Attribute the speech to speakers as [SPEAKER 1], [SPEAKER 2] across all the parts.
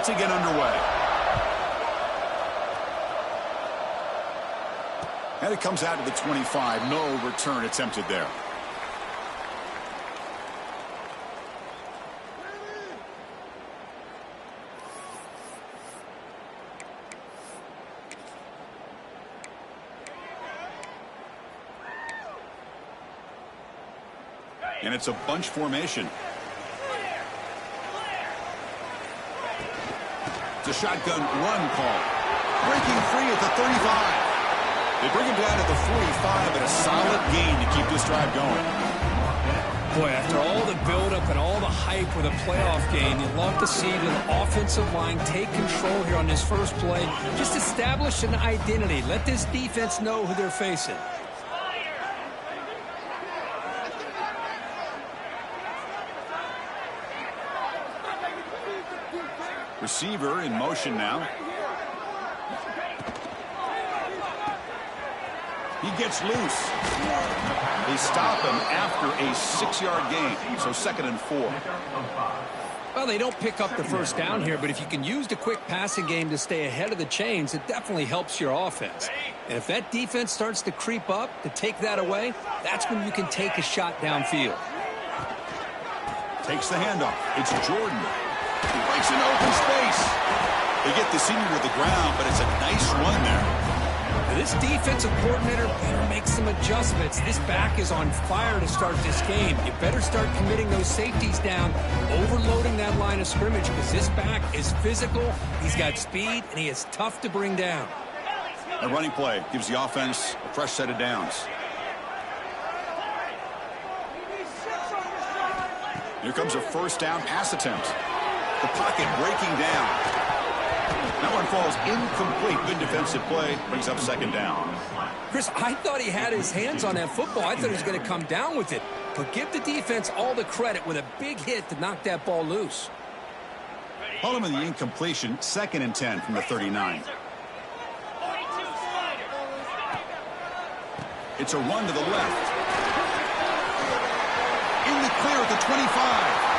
[SPEAKER 1] to get underway. And it comes out to the 25. No return attempted there. And it's a bunch formation. It's a shotgun run call. Breaking free at the 35. They bring him down at the 45, and a solid gain to keep this drive going.
[SPEAKER 2] Boy, after all the buildup and all the hype with a playoff game, you'd love to see the offensive line take control here on this first play. Just establish an identity. Let this defense know who they're facing.
[SPEAKER 1] Receiver in motion now. He gets loose. They stop him after a 6-yard gain. So 2nd and 4.
[SPEAKER 2] Well, they don't pick up the first down here, but if you can use the quick passing game to stay ahead of the chains, it definitely helps your offense. And if that defense starts to creep up to take that away, that's when you can take a shot downfield.
[SPEAKER 1] Takes the handoff. It's Jordan. He breaks into open space. They get the senior to the ground, but it's a nice run there.
[SPEAKER 2] This defensive coordinator better make some adjustments. This back is on fire to start this game. You better start committing those safeties down, overloading that line of scrimmage, because this back is physical, he's got speed, and he is tough to bring down.
[SPEAKER 1] A running play gives the offense a fresh set of downs. Here comes a first down pass attempt. The pocket breaking down. That one falls incomplete. Good defensive play. Brings up 2nd down.
[SPEAKER 2] Chris, I thought he had his hands on that football. I thought he was going to come down with it. But give the defense all the credit with a big hit to knock that ball loose.
[SPEAKER 1] Call him in the incompletion. 2nd and 10 from the 39. It's a run to the left. In the clear at the 25.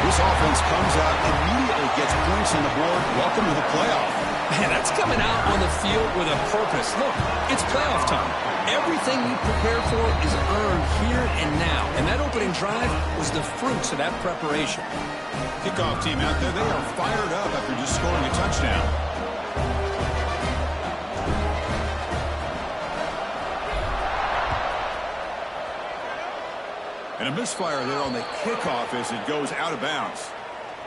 [SPEAKER 1] This offense comes out, immediately gets points on the board. Welcome to the playoff.
[SPEAKER 2] Man, that's coming out on the field with a purpose. Look, it's playoff time. Everything you prepare for is earned here and now. And that opening drive was the fruits of that preparation.
[SPEAKER 1] Kickoff team out there, they are fired up after just scoring a touchdown. And a misfire there on the kickoff as it goes out of bounds.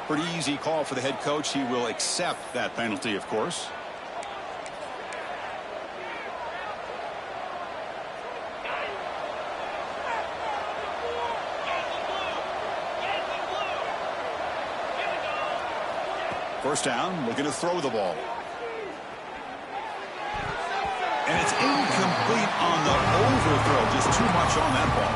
[SPEAKER 1] Pretty easy call for the head coach. He will accept that penalty, of course. First down, looking to throw the ball. And it's incomplete on the overthrow. Just too much on that ball.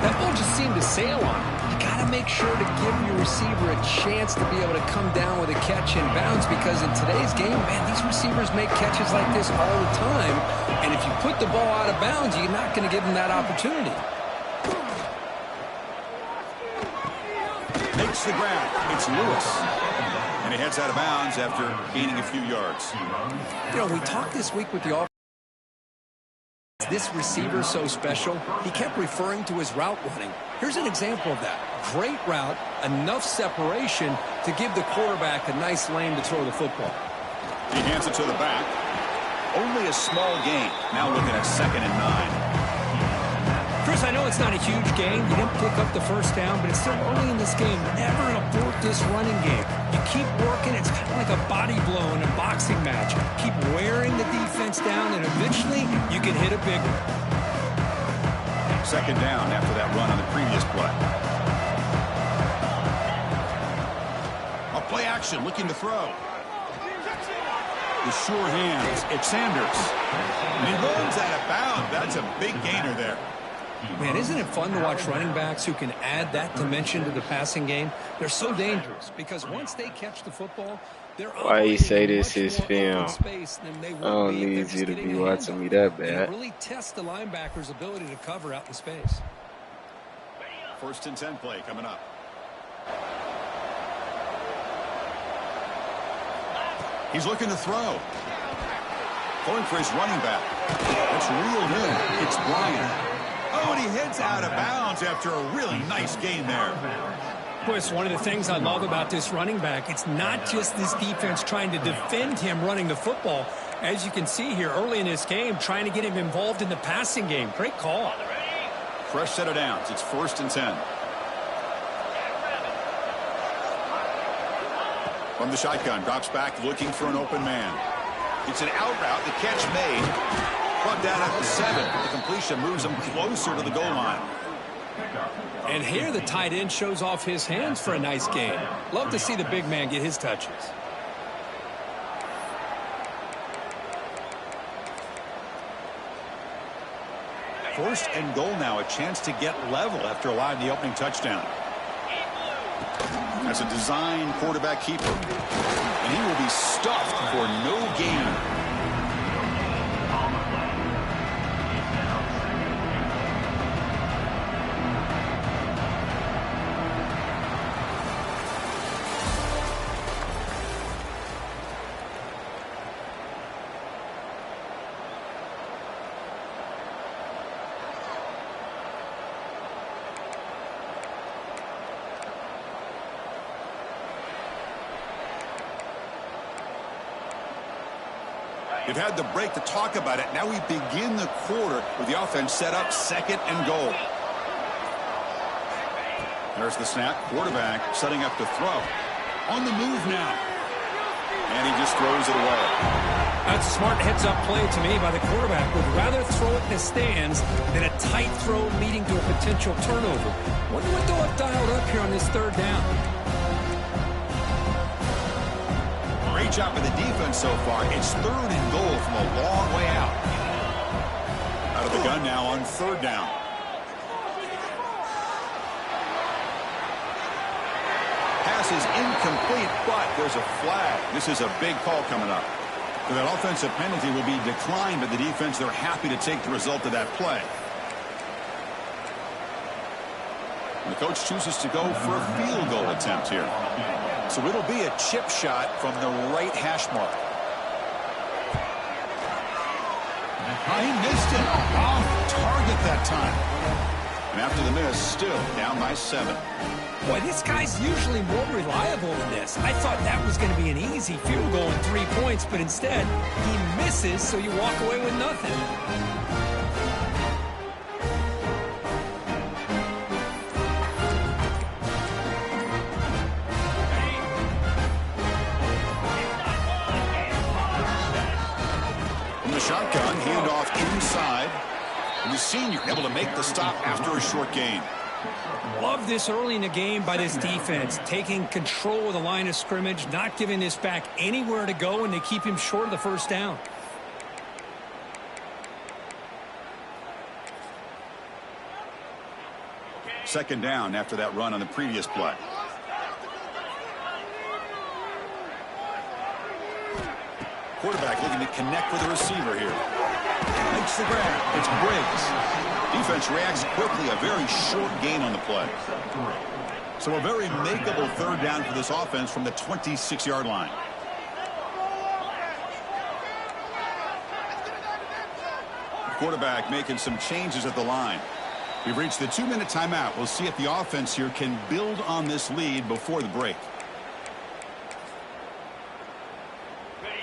[SPEAKER 2] That ball just seemed to sail on him. You got to make sure to give your receiver a chance to be able to come down with a catch in bounds, because in today's game, man, these receivers make catches like this all the time. And if you put the ball out of bounds, you're not going to give them that opportunity.
[SPEAKER 1] Makes the grab. It's Lewis. And he heads out of bounds after gaining a few yards.
[SPEAKER 2] You know, we talked this week with the offense. This receiver so special, he kept referring to his route running. Here's an example of that. Great route, enough separation to give the quarterback a nice lane to throw the football.
[SPEAKER 1] He hands it to the back. Only a small gain. Now looking at 2nd and 9.
[SPEAKER 2] Chris, I know it's not a huge gain. You didn't pick up the first down, but it's still early in this game. Never abort this running game. You keep working. It's kind of like a body blow in a boxing match. Keep wearing the defense down, and eventually you can hit a big one.
[SPEAKER 1] 2nd down after that run on the previous play. A play action, looking to throw. The sure hands. It's Sanders. And he runs out of bounds. That's a big gainer there.
[SPEAKER 2] Man, isn't it fun to watch running backs who can add that dimension to the passing game? They're so dangerous because once they catch the football, they're
[SPEAKER 3] why you say this is film? I don't need you to be watching me that bad.
[SPEAKER 2] Really test the linebacker's ability to cover out in space.
[SPEAKER 1] 1st and 10 play coming up. He's looking to throw. Going for his running back. It's reeled in. It's Bryant. Oh, and he heads out of bounds after a really nice gain there.
[SPEAKER 2] Boy, it's one of the things I love about this running back. It's not just this defense trying to defend him running the football. As you can see here early in this game, trying to get him involved in the passing game. Great call.
[SPEAKER 1] Fresh set of downs. It's 1st and 10. From the shotgun, drops back looking for an open man. It's an out route. The catch made. Brought down at the 7. The completion moves him closer to the goal line.
[SPEAKER 2] And here the tight end shows off his hands for a nice gain. Love to see the big man get his touches.
[SPEAKER 1] First and goal now. A chance to get level after allowing the opening touchdown. As a design quarterback keeper. And he will be stuffed for no gain. We've had the break to talk about it. Now we begin the quarter with the offense set up 2nd and goal. There's the snap. Quarterback setting up to throw. On the move now. And he just throws it away.
[SPEAKER 2] That's a smart heads-up play to me by the quarterback. Would rather throw it in the stands than a tight throw leading to a potential turnover. Wonder what they'll have dialed up here on this 3rd down.
[SPEAKER 1] Great job by the defense so far. It's 3rd and goal from a long way out. Out of the gun now on 3rd down. Pass is incomplete, but there's a flag. This is a big call coming up. So that offensive penalty will be declined by the defense. They're happy to take the result of that play. And the coach chooses to go for a field goal attempt here. So it'll be a chip shot from the right hash mark. He missed it. Off target that time. And after the miss, still down by 7.
[SPEAKER 2] Boy, this guy's usually more reliable than this. I thought that was going to be an easy field goal and 3 points, but instead, he misses, so you walk away with nothing.
[SPEAKER 1] Shotgun, handoff inside. And the senior able to make the stop after a short gain.
[SPEAKER 2] Love this early in the game by this defense. Taking control of the line of scrimmage, not giving this back anywhere to go, and they keep him short of the 1st down.
[SPEAKER 1] Second down after that run on the previous play. Quarterback looking to connect with the receiver here. Makes the grab. It's Briggs. Defense reacts quickly. A very short gain on the play. So a very makeable 3rd down for this offense from the 26-yard line. Quarterback making some changes at the line. We've reached the 2-minute timeout. We'll see if the offense here can build on this lead before the break.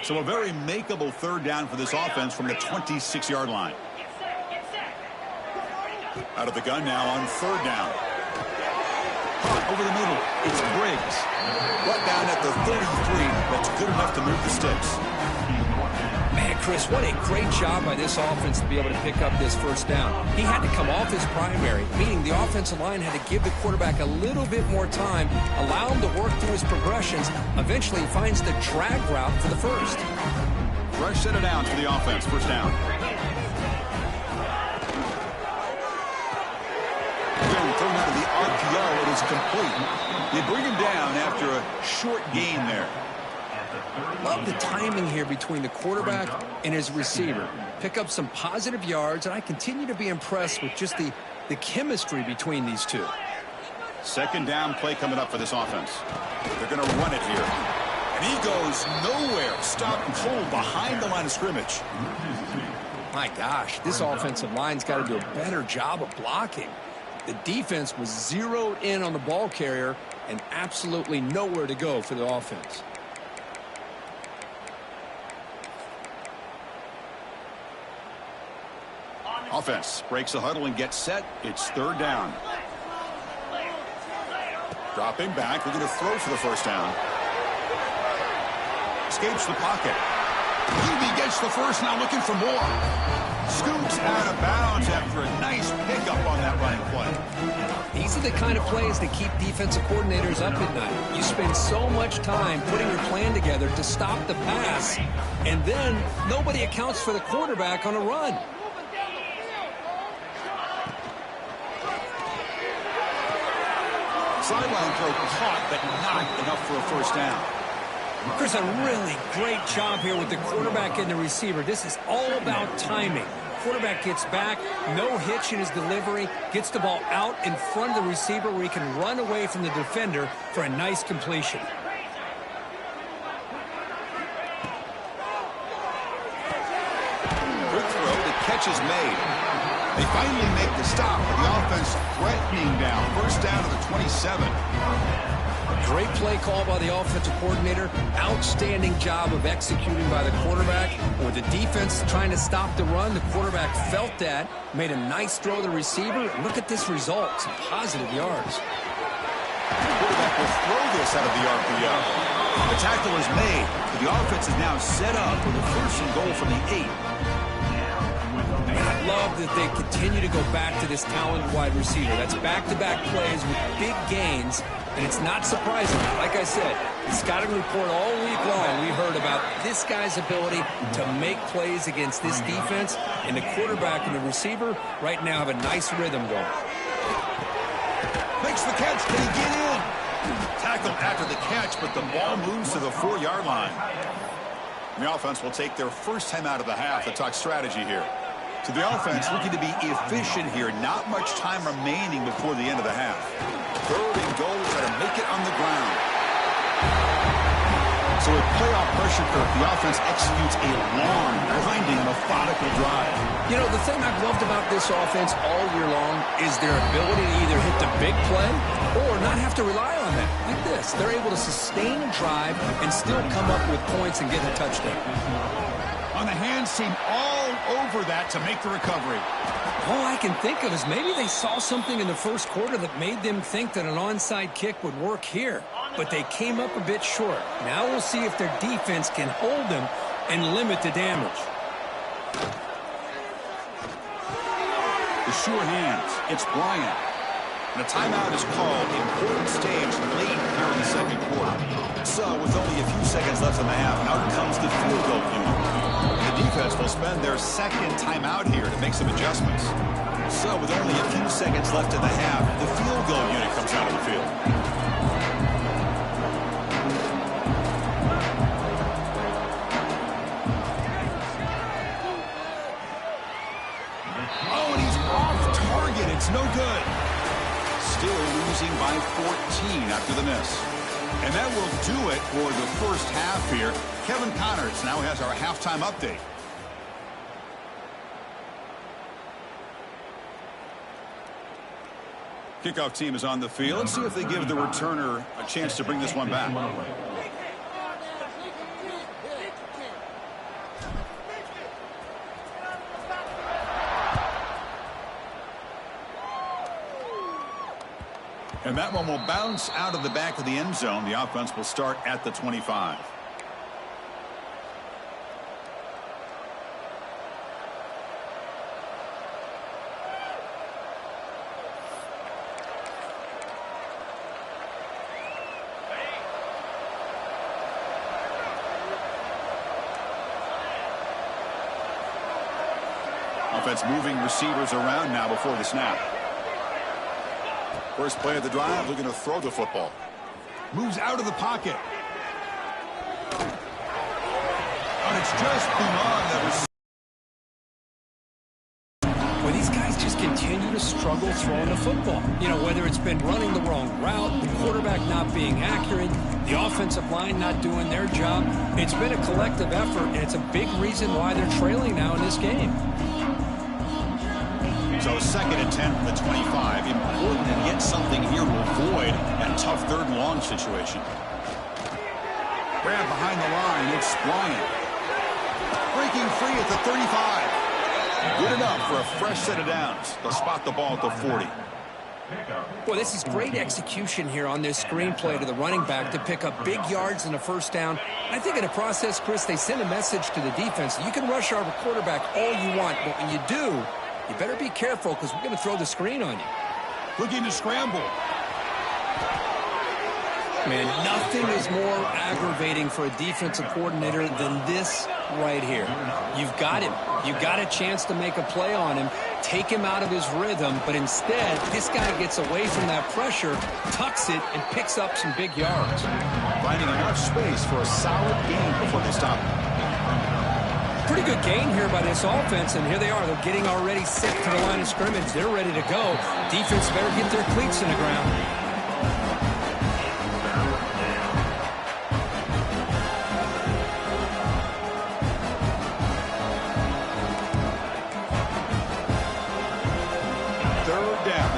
[SPEAKER 1] So a very makeable 3rd down for this offense from the 26-yard line. Out of the gun now on 3rd down. Over the middle, it's Briggs. Brought down at the 33. That's good enough to move the sticks.
[SPEAKER 2] Man, Chris, what a great job by this offense to be able to pick up this 1st down. He had to come off his primary, meaning the offensive line had to give the quarterback a little bit more time, allow him to work through his progressions. Eventually, he finds the drag route for the 1st.
[SPEAKER 1] Fresh set of downs for the offense. 1st down. Again, thrown out of the RPO. It is complete. They bring him down after a short gain there.
[SPEAKER 2] Love the timing here between the quarterback and his receiver. Pick up some positive yards, and I continue to be impressed with just the chemistry between these two.
[SPEAKER 1] Second down play coming up for this offense. They're going to run it here. And he goes nowhere. Stopped cold behind the line of scrimmage.
[SPEAKER 2] My gosh, this offensive line's got to do a better job of blocking. The defense was zeroed in on the ball carrier and absolutely nowhere to go for the offense.
[SPEAKER 1] Offense breaks the huddle and gets set. It's third down. Dropping back, looking to throw for the first down. Escapes the pocket. He gets the first, now looking for more. Scoops out of bounds after a nice pickup on that running play.
[SPEAKER 2] These are the kind of plays that keep defensive coordinators up at night. You spend so much time putting your plan together to stop the pass, and then nobody accounts for the quarterback on a run.
[SPEAKER 1] Sideline throw caught, but not enough for a first down.
[SPEAKER 2] Chris, a really great job here with the quarterback and the receiver. This is all about timing. Quarterback gets back, no hitch in his delivery, gets the ball out in front of the receiver where he can run away from the defender for a nice completion.
[SPEAKER 1] Good throw, the catch is made. They finally make the stop, but the offense threatening down. First down to the 27.
[SPEAKER 2] Great play call by the offensive coordinator. Outstanding job of executing by the quarterback. With the defense trying to stop the run, the quarterback felt that, made a nice throw to the receiver. Look at this result. Some positive yards.
[SPEAKER 1] The quarterback will throw this out of the RPO. The tackle is made. The offense is now set up with a first and goal from the 8.
[SPEAKER 2] I love that they continue to go back to this talented wide receiver. That's back-to-back plays with big gains, and it's not surprising. Like I said, the scouting report all week long, we heard about this guy's ability to make plays against this defense, and the quarterback and the receiver right now have a nice rhythm going.
[SPEAKER 1] Makes the catch. Can he get in? Tackled after the catch, but the ball moves to the 4-yard line. And the offense will take their first time out of the half. Let's talk strategy here. So the offense looking to be efficient here. Not much time remaining before the end of the half. Third and goal, try to make it on the ground. So with playoff pressure curve, the offense executes a long, grinding, methodical drive.
[SPEAKER 2] You know, the thing I've loved about this offense all year long is their ability to either hit the big play or not have to rely on that. Like this, they're able to sustain a drive and still come up with points and get a touchdown.
[SPEAKER 1] On the hands team all over that to make the recovery.
[SPEAKER 2] All I can think of is maybe they saw something in the first quarter that made them think that an onside kick would work here. But they came up a bit short. Now we'll see if their defense can hold them and limit the damage.
[SPEAKER 1] The sure hands. It's Bryant. And a timeout is called. Important stage late here in the second quarter. So with only a few seconds left in the half, out comes the field goal unit. The defense will spend their second timeout here to make some adjustments. So with only a few seconds left in the half, the field goal unit comes out of the field. Oh, and he's off target. It's no good. Still losing by 14 after the miss. And that will do it for the first half here. Kevin Connors now has our halftime update. Kickoff team is on the field. Let's see if they give the returner a chance to bring this one back. And that one will bounce out of the back of the end zone. The offense will start at the 25. Offense moving receivers around now before the snap. First play of the drive, looking to throw the football. Moves out of the pocket. And it's just beyond that.
[SPEAKER 2] Well, these guys just continue to struggle throwing the football. You know, whether it's been running the wrong route, the quarterback not being accurate, the offensive line not doing their job. It's been a collective effort, and it's a big reason why they're trailing now in this game.
[SPEAKER 1] So 2nd and 10 from the 25. Important to get something here to avoid that tough 3rd and long situation. Grab behind the line. It's Bryant. Breaking free at the 35. Good enough for a fresh set of downs. They'll spot the ball at the 40.
[SPEAKER 2] Boy, this is great execution here on this screenplay to the running back to pick up big yards in the 1st down. I think in the process, Chris, they send a message to the defense. You can rush our quarterback all you want, but when you do, you better be careful because we're going to throw the screen on you.
[SPEAKER 1] Looking to scramble.
[SPEAKER 2] Man, nothing is more aggravating for a defensive coordinator than this right here. You've got him. You've got a chance to make a play on him, take him out of his rhythm, but instead, this guy gets away from that pressure, tucks it, and picks up some big yards.
[SPEAKER 1] Finding enough space for a solid gain before they stop.
[SPEAKER 2] Pretty good gain here by this offense, and here they are. They're getting already set to the line of scrimmage. They're ready to go. Defense better get their cleats in the ground.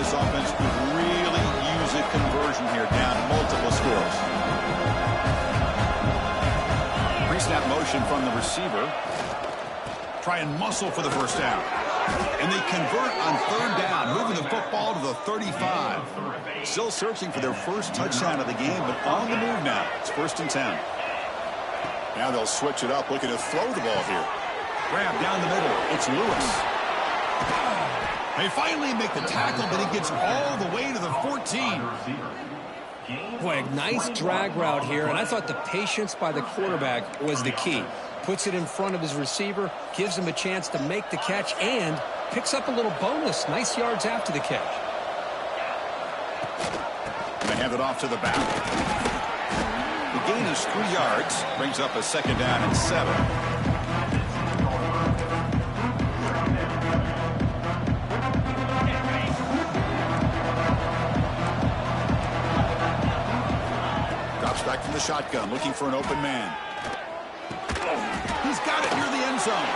[SPEAKER 1] Offense could really use a conversion here, down multiple scores. Pre-snap motion from the receiver. Try and muscle for the 1st down. And they convert on 3rd down, moving the football to the 35. Still searching for their 1st touchdown of the game, but on the move now. It's 1st and 10. Now they'll switch it up, looking to throw the ball here. Grab down the middle. It's Lewis. They finally make the tackle, but he gets all the way to the 14.
[SPEAKER 2] Boy, a nice drag route here, and I thought the patience by the quarterback was the key. Puts it in front of his receiver, gives him a chance to make the catch, and picks up a little bonus. Nice yards after the catch.
[SPEAKER 1] And they hand it off to the back. The gain is 3 yards, brings up a 2nd down and 7. Back from the shotgun, looking for an open man. He's got it near the end zone.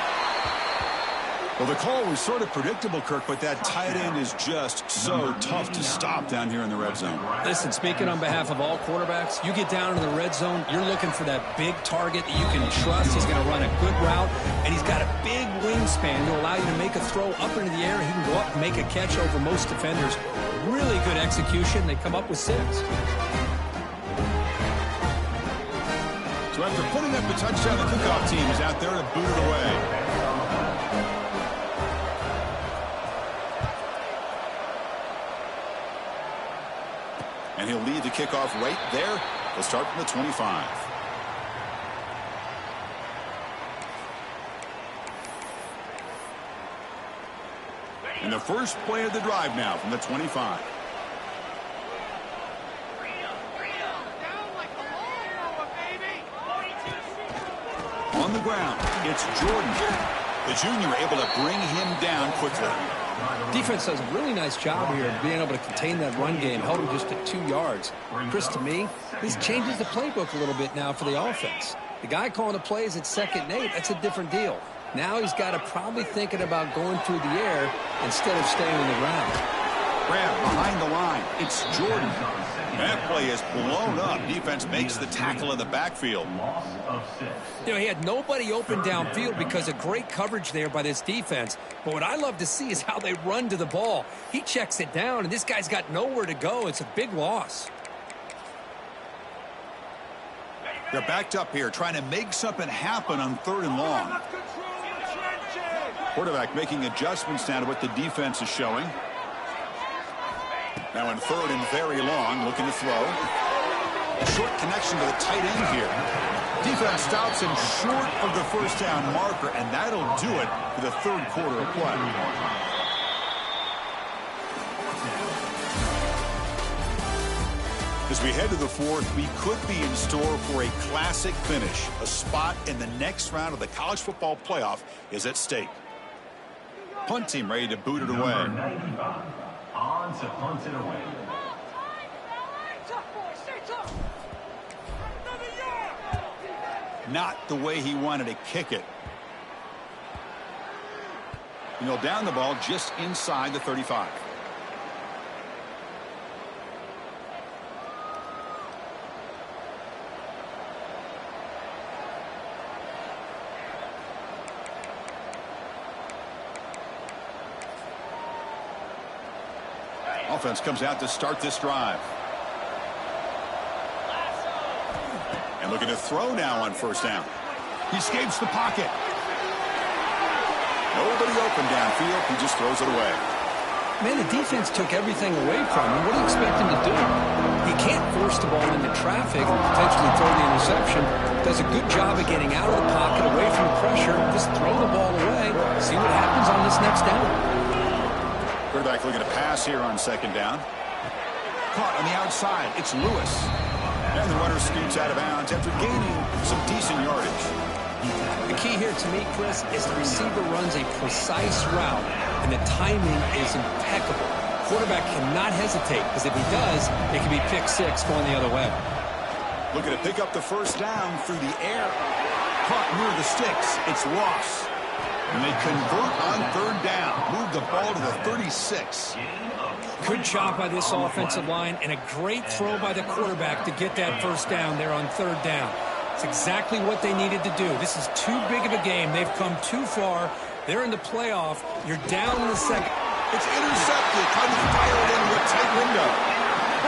[SPEAKER 1] Well, the call was sort of predictable, Kirk, but that tight end is just so tough to stop down here in the red zone.
[SPEAKER 2] Listen, speaking on behalf of all quarterbacks, you get down in the red zone, you're looking for that big target that you can trust. He's going to run a good route, and he's got a big wingspan to allow you to make a throw up into the air. He can go up and make a catch over most defenders. Really good execution. They come up with 6.
[SPEAKER 1] So after putting up the touchdown, the kickoff team is out there to boot it away. And he'll lead the kickoff right there. They'll start from the 25. And the first play of the drive now from the 25. On the ground, it's Jordan. The junior able to bring him down quickly.
[SPEAKER 2] Defense does a really nice job here of being able to contain that run game, held him just at 2 yards. Chris, to me, this changes the playbook a little bit now for the offense. The guy calling the plays at 2nd and 8, that's a different deal. Now he's got to probably thinking about going through the air instead of staying on the ground.
[SPEAKER 1] Grab behind the line. It's Jordan. That play is blown up. Defense makes the tackle in the backfield.
[SPEAKER 2] You know, he had nobody open downfield because of great coverage there by this defense. But what I love to see is how they run to the ball. He checks it down, and this guy's got nowhere to go. It's a big loss.
[SPEAKER 1] They're backed up here, trying to make something happen on 3rd and long. Quarterback making adjustments now to what the defense is showing. Now in 3rd and very long, looking to throw. A short connection to the tight end here. Defense stops him short of the 1st down marker, and that'll do it for the 3rd quarter of play. As we head to the 4th, we could be in store for a classic finish. A spot in the next round of the college football playoff is at stake. Punt team ready to boot it away.
[SPEAKER 4] On to punt it away.
[SPEAKER 1] Not the way he wanted to kick it. He'll down the ball just inside the 35. Offense comes out to start this drive. And looking to throw now on first down. He escapes the pocket. Nobody open downfield. He just throws it away.
[SPEAKER 2] Man, the defense took everything away from him. What do you expect him to do? He can't force the ball into traffic and potentially throw the interception. Does a good job of getting out of the pocket, away from the pressure. Just throw the ball away. See what happens on this next down.
[SPEAKER 1] Quarterback looking to pass here on second down. Caught on the outside. It's Lewis. And the runner scoots out of bounds after gaining some decent yardage.
[SPEAKER 2] The key here to me, Chris, is the receiver runs a precise route, and the timing is impeccable. Quarterback cannot hesitate, because if he does, it can be pick six going the other way.
[SPEAKER 1] Looking to pick up the first down through the air. Caught near the sticks. It's Ross. And they convert on third down. Move the ball to the 36.
[SPEAKER 2] Good job by this offensive line, and a great throw by the quarterback to get that first down there on third down. It's exactly what they needed to do. This is too big of a game. They've come too far. They're in the playoff. You're down in the second.
[SPEAKER 1] It's intercepted. Trying to fire it into a tight window.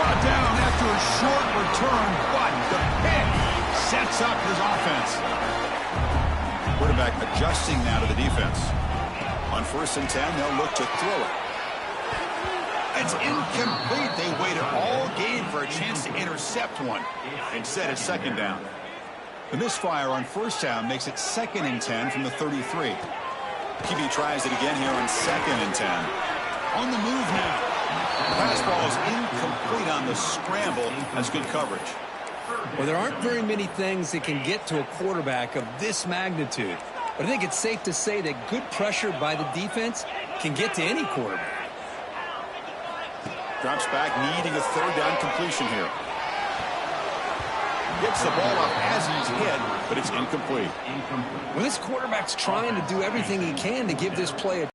[SPEAKER 1] Brought down after a short return, but the pick sets up his offense. Quarterback adjusting now to the defense. On 1st and 10, they'll look to throw it. It's incomplete. They waited all game for a chance to intercept one. Instead, it's second down. The misfire on first down makes it 2nd and 10 from the 33. QB tries it again here on 2nd and 10. On the move now. The pass ball is incomplete on the scramble. That's good coverage.
[SPEAKER 2] Well, there aren't very many things that can get to a quarterback of this magnitude. But I think it's safe to say that good pressure by the defense can get to any quarterback.
[SPEAKER 1] Drops back, needing a third down completion here. Gets the ball up as he's hit, but it's incomplete.
[SPEAKER 2] Well, this quarterback's trying to do everything he can to give this play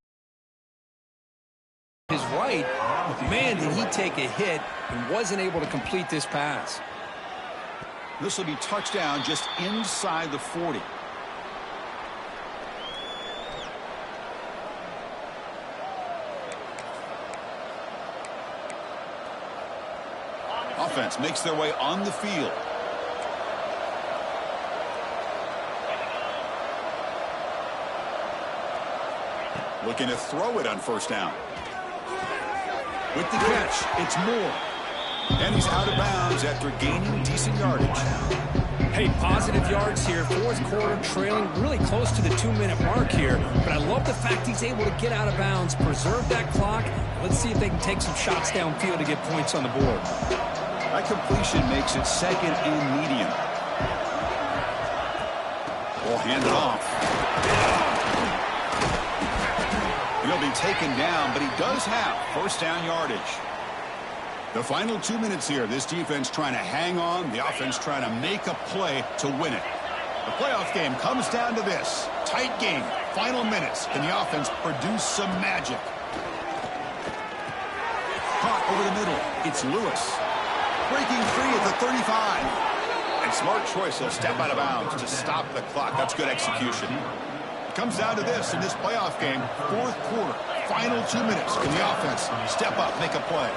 [SPEAKER 2] his right. Man, did he take a hit and wasn't able to complete this pass.
[SPEAKER 1] This will be touchdown just inside the 40. Offense makes their way on the field. Looking to throw it on first down. With the catch, it's Moore. And he's out of bounds after gaining decent yardage.
[SPEAKER 2] Hey, positive yards here. 4th quarter, trailing really close to the 2-minute mark here. But I love the fact he's able to get out of bounds, preserve that clock. Let's see if they can take some shots downfield to get points on the board.
[SPEAKER 1] That completion makes it 2nd and medium. We'll hand it off. He'll be taken down, but he does have first down yardage. The final 2 minutes here. This defense trying to hang on. The offense trying to make a play to win it. The playoff game comes down to this. Tight game. Final minutes. Can the offense produce some magic? Caught over the middle. It's Lewis. Breaking free at the 35. And smart choice. He'll step out of bounds to stop the clock. That's good execution. Comes down to this in this playoff game. 4th quarter. Final 2 minutes. Can the offense step up, make a play?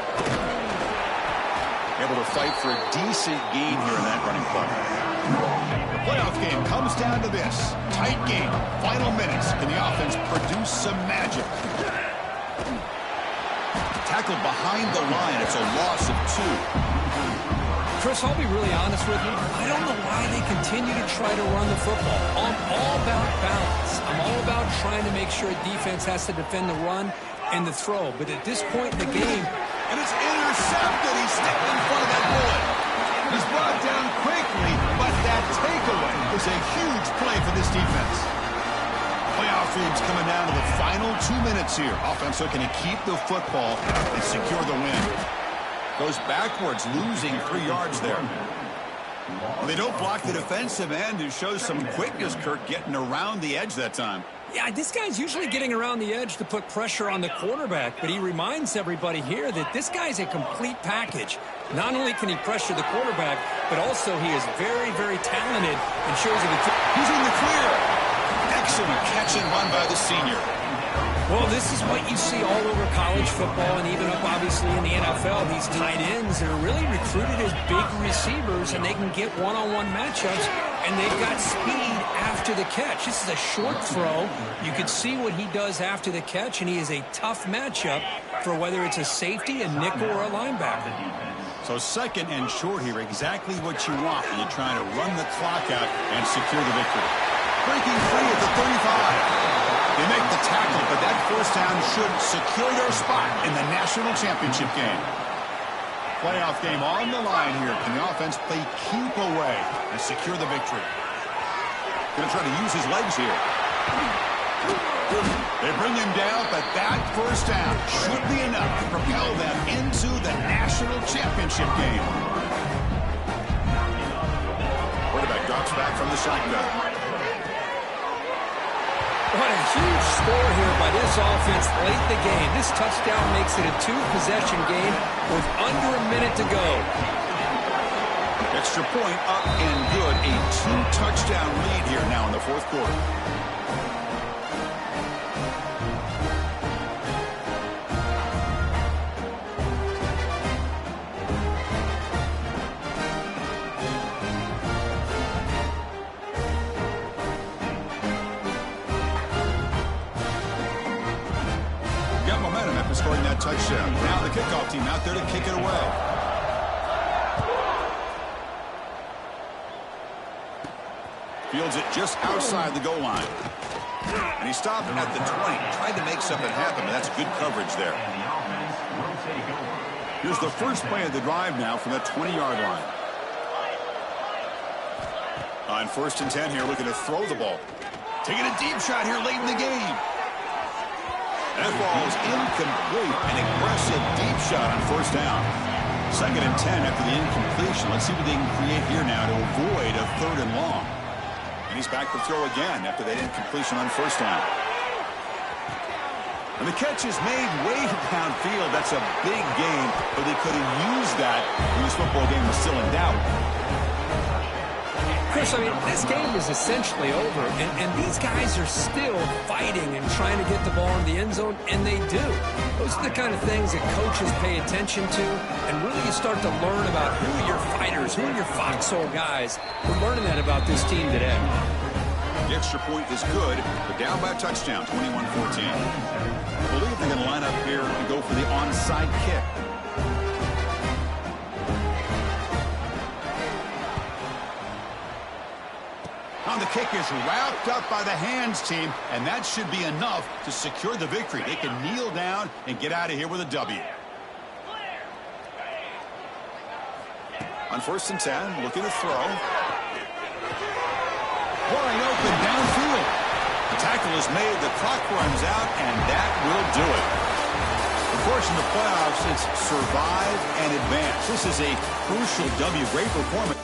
[SPEAKER 1] Able to fight for a decent gain here in that running play. The playoff game comes down to this. Tight game. Final minutes. Can the offense produce some magic? Tackled behind the line. It's a loss of 2.
[SPEAKER 2] Chris, I'll be really honest with you. I don't know why they continue to try to run the football. I'm all about balance. I'm all about trying to make sure defense has to defend the run and the throw. But at this point in the game,
[SPEAKER 1] and it's intercepted. He stepped in front of that bullet. He's brought down quickly, but that takeaway is a huge play for this defense. Playoff Referee's coming down to the final 2 minutes here. Offense looking to keep the football and secure the win. Goes backwards, losing 3 yards there. Well, they don't block the defensive end, who shows some quickness, Kirk, getting around the edge that time.
[SPEAKER 2] Yeah, this guy's usually getting around the edge to put pressure on the quarterback, but he reminds everybody here that this guy's a complete package. Not only can he pressure the quarterback, but also he is very, very talented and shows it.
[SPEAKER 1] He's in the clear. Excellent catch and run by the senior.
[SPEAKER 2] Well, this is what you see all over college football and even up, obviously, in the NFL. These tight ends are really recruited as big receivers, and they can get one-on-one matchups, and they've got speed after the catch. This is a short throw. You can see what he does after the catch, and he is a tough matchup for whether it's a safety, a nickel, or a linebacker.
[SPEAKER 1] So 2nd and short here, exactly what you want when you're trying to run the clock out and secure the victory. Breaking free at the 35. They make the tackle, but that first down should secure their spot in the national championship game. Playoff game on the line here. Can the offense play keep away and secure the victory? Going to try to use his legs here. They bring him down, but that first down should be enough to propel them into the national championship game. Quarterback drops back from the shotgun.
[SPEAKER 2] What a huge score here by this offense late in the game. This touchdown makes it a 2-possession game with under a minute to go.
[SPEAKER 1] Extra point up and good. A 2-touchdown lead here now in the 4th quarter. Scoring that touchdown. Now the kickoff team out there to kick it away. Fields it just outside the goal line. And he stopped at the 20. Tried to make something happen, but that's good coverage there. Here's the first play of the drive now from the 20-yard line. On 1st and 10 here, looking to throw the ball. Taking a deep shot here late in the game. That ball is incomplete. An aggressive deep shot on 1st down. 2nd and 10 after the incompletion. Let's see what they can create here now to avoid a 3rd and long. And he's back to throw again after that incompletion on 1st down. And the catch is made way downfield. That's a big gain, but they could have used that when this football game was still in doubt.
[SPEAKER 2] Chris, I mean, this game is essentially over, and these guys are still fighting and trying to get the ball in the end zone, and they do. Those are the kind of things that coaches pay attention to, and really you start to learn about who are your fighters, who are your foxhole guys. We're learning that about this team today.
[SPEAKER 1] The extra point is good, but down by a touchdown, 21-14. I believe they're going to line up here and go for the onside kick. The kick is wrapped up by the hands team, and that should be enough to secure the victory. They can kneel down and get out of here with a W. On 1st and 10, looking to throw. Wide open downfield. The tackle is made, the clock runs out, and that will do it. Of course, in the playoffs, it's survive and advance. This is a crucial W. Great performance.